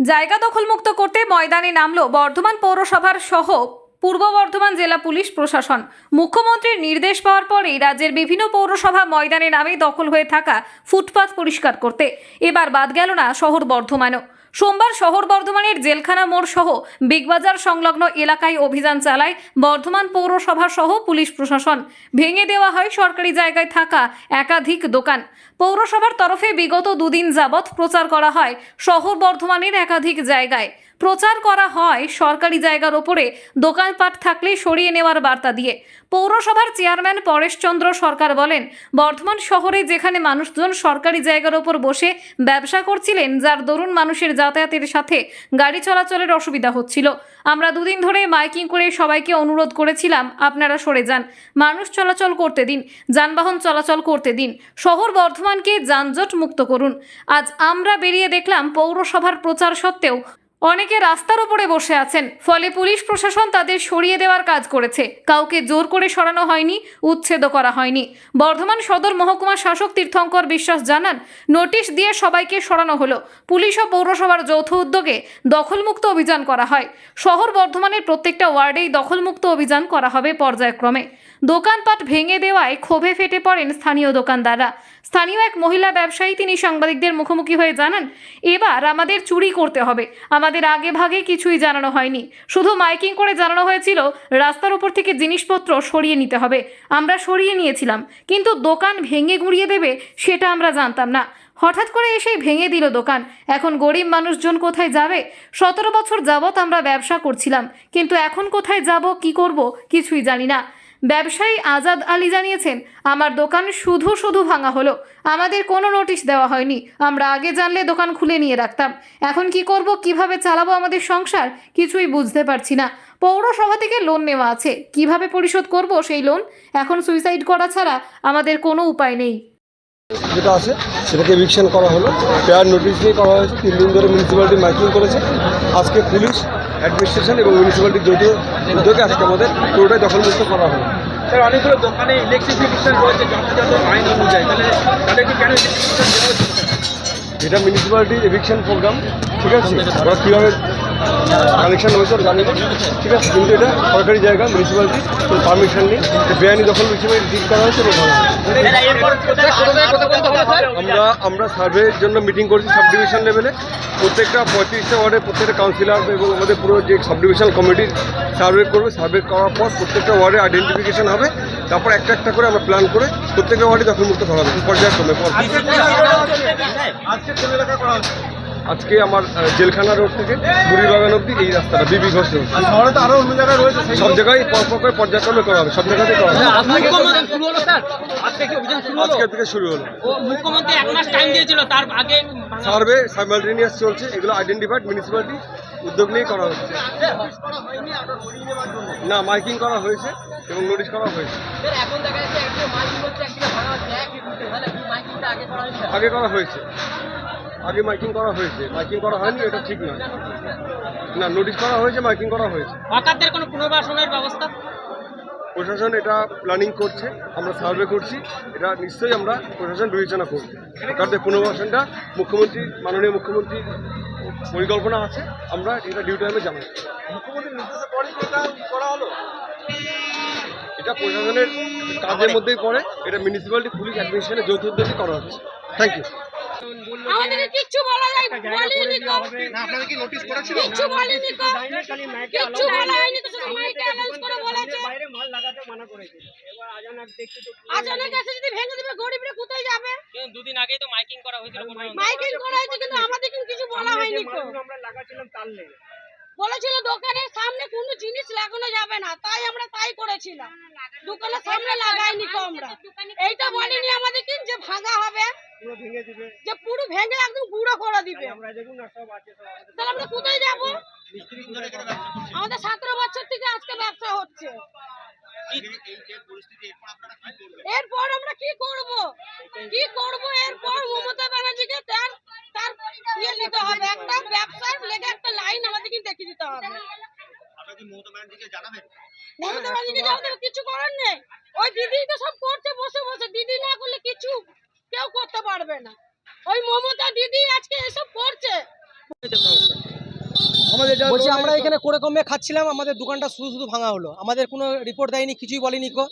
জায়গা দখলমুক্ত করতে ময়দানে নামলো বর্ধমান পৌরসভার সহ পূর্ব বর্ধমান জেলা পুলিশ প্রশাসন। মুখ্যমন্ত্রীর নির্দেশ পাওয়ার পরেই রাজ্যের বিভিন্ন পৌরসভা ময়দানে নামে দখল হয়ে থাকা ফুটপাত পরিষ্কার করতে। এবার বাদ গেল না শহর বর্ধমানও। সোমবার শহর বর্ধমানের জেলখানা মোড় সহ বিগবাজার সংলগ্ন এলাকায় অভিযান চালায় বর্ধমান পৌরসভা সহ পুলিশ প্রশাসন। ভেঙে দেওয়া হয় সরকারি জায়গায় থাকা একাধিক দোকান। পৌরসভার তরফে বিগত দুদিন যাবৎ প্রচার করা হয় শহর বর্ধমানের একাধিক জায়গায়। প্রচার করা হয় সরকারি জায়গার ওপরে দোকানপাট থাকলে সরিয়ে নেওয়ার বার্তা দিয়ে। পৌরসভার চেয়ারম্যান পরেশচন্দ্র সরকার বলেন, বর্ধমান শহরে যেখানে মানুষজন সরকারি জায়গার ওপর বসে ব্যবসা করছিলেন, যার দরুন মানুষের যাতায়াতের সাথে গাড়ি চলাচলের অসুবিধা হচ্ছিল, আমরা দুদিন ধরে মাইকিং করে সবাইকে অনুরোধ করেছিলাম, আপনারা সরে যান, মানুষ চলাচল করতে দিন, যানবাহন চলাচল করতে দিন, শহর বর্ধমানকে যানজট মুক্ত করুন। আজ আমরা বেরিয়ে দেখলাম পৌরসভার প্রচার সত্ত্বেও অনেকে রাস্তার উপরে বসে আছেন। ফলে পুলিশ প্রশাসন তাদের সরিয়ে দেওয়ার কাজ করেছে। কাউকে জোর করে সরানো হয়নি, উচ্ছেদ করা হয়নি। বর্ধমান সদর মহকুমা শাসক তীর্থঙ্কর বিশ্বাস জানান, নোটিশ দিয়ে সবাইকে সরানো হলো। পুলিশ ও পৌরসভার যৌথ উদ্যোগে দখলমুক্ত অভিযান করা হয়। শহর বর্ধমানের প্রত্যেকটা ওয়ার্ডেই দখলমুক্ত অভিযান করা হবে পর্যায়ক্রমে। দোকানপাট ভেঙে দেওয়ায় ক্ষোভে ফেটে পড়েন স্থানীয় দোকানদাররা। স্থানীয় এক মহিলা ব্যবসায়ী তিনি সাংবাদিকদের মুখোমুখি হয়ে জানান, এবার আমাদের চুরি করতে হবে। আমাদের আগে ভাগে কিছুই জানানো হয়নি, শুধু মাইকিং করে জানানো হয়েছিল রাস্তার উপর থেকে জিনিসপত্র সরিয়ে নিতে হবে। আমরা সরিয়ে নিয়েছিলাম, কিন্তু দোকান ভেঙে গুঁড়িয়ে দেবে সেটা আমরা জানতাম না। হঠাৎ করে এসেই ভেঙে দিল দোকান। এখন গরিব মানুষজন কোথায় যাবে? 17 বছর যাবৎ আমরা ব্যবসা করছিলাম, কিন্তু এখন কোথায় যাব, কি করব কিছুই জানি না। ব্যবসায়ী আজাদ আলী জানিয়েছেন, আমার দোকান শুধু ভাঙা হলো, আমাদের কোনো নোটিশ দেওয়া হয়নি। আমরা আগে জানলে দোকান খুলে নিয়ে রাখতাম। এখন কি করব, কিভাবে চালাবো আমাদের সংসার, কিছুই বুঝতে পারছি না। পৌরসভা থেকে লোন নেওয়া আছে, কিভাবে পরিশোধ করব সেই লোন? এখন সুইসাইড করা ছাড়া আমাদের কোনো উপায় নেই। যেটা আছে সেটাকে এভিকশন করা হলো, প্রেয়ার নোটিশ দিয়ে করা হয়েছে। 3 দিন ধরে মিউনিসিপ্যালিটি মাইকিং করেছে। আজকে পুলিশ, অ্যাডমিনিস্ট্রেশন এবং মিউনিসিপ্যালিটির যৌথ উদ্যোগে আজকে আমাদের পুরোটাই দখলমুক্ত করা হলো। স্যার, অনেকগুলো দোকানে ইলেকট্রিফিকেশন রয়েছে যথাযথ আইন অনুযায়ী, তাহলে তাদেরকে কেন ইলেকট্রিফিকেশন দেওয়া হচ্ছে? এটা মিউনিসিপ্যালিটির এভিকশন প্রোগ্রাম, ঠিক আছে, ওরা কীভাবে কানেকশন হয়েছে ওর জানি না, ঠিক আছে, কিন্তু এটা সরকারি জায়গা, মিউনিসিপ্যালিটি কোনো পারমিশন নেই। বেআইনি দখল হিসেবে ডিল করা হয়েছে এবং আমরা সার্ভের জন্য মিটিং করছি সাব ডিভিশন লেভেলে। প্রত্যেকটা 35টা ওয়ার্ডের প্রত্যেকটা কাউন্সিলর এবং আমাদের পুরো যে সাব ডিভিশন কমিটির সার্ভে করবে। সার্ভে করার পর প্রত্যেকটা ওয়ার্ডে আইডেন্টিফিকেশন হবে, তারপর একটা করে আমরা প্ল্যান করে প্রত্যেকটা ওয়ার্ডে দখলমুক্ত করা হবে পর্যায়ক্রমে। আজকে আমার জেলখানা রোড থেকে বুড়িবাগান অব্দি এই রাস্তাটা বিবি ঘোষ রোড। শহরে তো আরো অন্য জায়গায় রয়েছে, সব জায়গায় পরপর করে পর্যায়ক্রমে করা হবে, সব জায়গাতেই করা হবে। আজকে থেকে শুরু হলো। মুখ্যমন্ত্রী 1 মাস টাইম দিয়েছিল, তার আগে সার্ভে সাইমালটেনিয়াস চলছে। এগুলো আইডেন্টিফাইড মিউনিসিপ্যালিটি উদ্যোগ নিয়ে করা হচ্ছে। না, মাইকিং করা হয়েছে এবং নোটিশ করা হয়েছে। আগে করা হয়েছে, আগে মাইকিং করা হয়েছে, মাইকিং করা হয়নি এটা ঠিক নয়। না, নোটিশ করা হয়েছে, মাইকিং করা হয়েছে। হকারদের কোনো পুনর্বাসনের ব্যবস্থা প্রশাসন এটা প্ল্যানিং করছে, আমরা সার্ভে করছি, এটা নিশ্চয়ই আমরা প্রশাসন বিবেচনা করব। সরকারদের পুনর্বাসনটা মাননীয় মুখ্যমন্ত্রীর পরিকল্পনা আছে, আমরা এটা ডিউ টাইমে জানাই। মুখ্যমন্ত্রীর নির্দেশের পরে এটা করা হলো। এটা প্রশাসনের কাজের মধ্যেই পড়ে, এটা মিউনিসিপ্যালিটি, পুলিশ, অ্যাডমিনিস্ট্রেশনের যৌথ উদ্যোগে করা হচ্ছে। Thank you. আমাদের কিচ্ছু বলা যায় বলিনি কো, আপনারা কি নোটিশ করেছিল? কিচ্ছু বলিনি কো, কিচ্ছু বলা হয়নি তো, শুধু মাইকে অ্যানাউন্স করে বলেছে বাইরে মাল লাগাতে মানা করেছে। এবার আজানাক দেখতে তো আচানক এসে যদি ভেঙে দিবে, গরিবরা কোথায় যাবে? দুদিন আগেই তো মাইকিং করা হয়েছিল, মাইকিং করা হয়েছে, কিন্তু আমাদের কিছু বলা হয়নি কো। আমরা লাগাচ্ছিলাম তার লেগে বলেছিল দোকানের সামনে কোনো জিনিস লাগানো যাবে না, তাই আমরা তাই করেছিলাম। দোকানের সামনে লাগাইনি কো আমরা। এইটা বলিনি আমাদের কি যে ভাঙা হবে, পুরো ভেঙে দিবে, যে পুরো ভেঙে একদম গুঁড়ো করে দিবে। আমরা দেখুন না সব আছে, সব আমাদের তাহলে আমরা কোথায় যাব? মিস্ত্রি ধরে এখানে ব্যবসা করছে। আমাদের 17 বছর থেকে আজকে ব্যবসা হচ্ছে। এরপর আমরা কি করব? এরপর মমতা ব্যানার্জিকে তার নিতে হবে, একটা ব্যবসার লেগে একটা লাইন আমাদেরকে দেখিয়ে দিতে হবে। মমতা ব্যানার্জিকে জানাবেন, কিছু করার নেই। ওই দিদি তো সব করছে বসে বসে, দিদি না করলে কিছু কেউ করতে পারবে না। ওই মমতা দিদি আজকে এসব করছে। বলছি আমরা এখানে করে কমে খাচ্ছিলাম, আমাদের দোকানটা শুধু শুধু ভাঙা হলো, আমাদের কোনো রিপোর্ট দেয়নি, কিছুই বলেনি কো।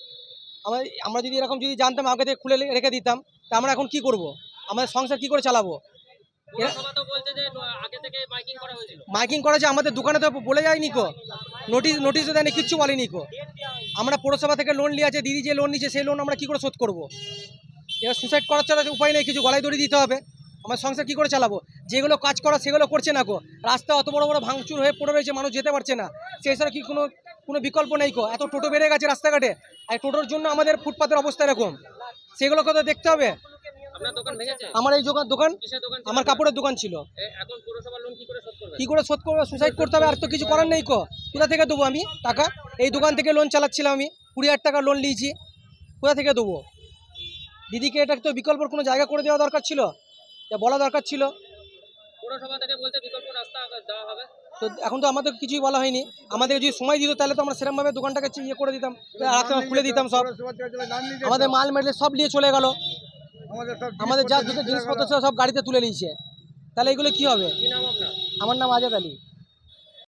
আমরা যদি এরকম যদি জানতাম আগে থেকে খুলে রেখে দিতাম, তা আমরা এখন কি করব? আমাদের সংসার কি করে চালাবো? পৌরসভা তো বলছে যে আগে থেকে মাইকিং করা হয়েছিল। মাইকিং করা যে আমাদের দোকানে তো বলে যায়নি কো, নোটিশও দেয়নি, কিচ্ছু বলেনি কো। আমরা পৌরসভা থেকে লোন নিয়ে আছে, দিদি যে লোন নিচ্ছে সেই লোন আমরা কি করে শোধ করব? এবার সুসাইড করার ছাড়া উপায় নেই, কিছু গলায় দড়ি দিতে হবে। আমার সংসার কি করে চালাবো? যেগুলো কাজ করা সেগুলো করছে না কো। রাস্তা অত বড় বড় ভাঙচুর হয়ে পড়ে রয়েছে, মানুষ যেতে পারছে না, সেই ছাড়া কি কোনো বিকল্প নেই কো। এত টোটো বেড়ে গেছে রাস্তাঘাটে, আর টোটোর জন্য আমাদের ফুটপাতের অবস্থা এরকম, সেগুলো কথা দেখতে হবে। আপনার দোকান ভেঙেছে? আমার এই দোকান কিসের দোকান? আমার কাপড়ের দোকান ছিল। এখন পৌরসভা লোন কি করে শোধ করবে? কি করে শোধ করবো? সুসাইড করতে হবে, আর তো কিছু করার নেই কো। কোথা থেকে দেবো আমি টাকা? এই দোকান থেকে লোন চালাচ্ছিলাম, আমি 20,000 টাকা লোন নিয়েছি, কোথা থেকে দেবো? দিদিকে এটা তো বিকল্পর কোনো জায়গা করে দেওয়া দরকার ছিল, যা বলা দরকার ছিল। পৌরসভা থেকে বলছে বিকল্প রাস্তা দেওয়া হবে। তো এখন তো আমাদের কিছুই বলা হয়নি, আমাদের যদি সময় দিত তাহলে তো আমরা সেরকমভাবে দোকানটাকে ইয়ে করে দিতাম, খুলে দিতাম সব। আমাদের মাল মেটে সব নিয়ে চলে গেল, আমাদের যা জিনিসপত্র ছিল সব গাড়িতে তুলে নিয়েছে, তাহলে এগুলো কি হবে? কি নাম আপনার? আমার নাম আজাদ আলী।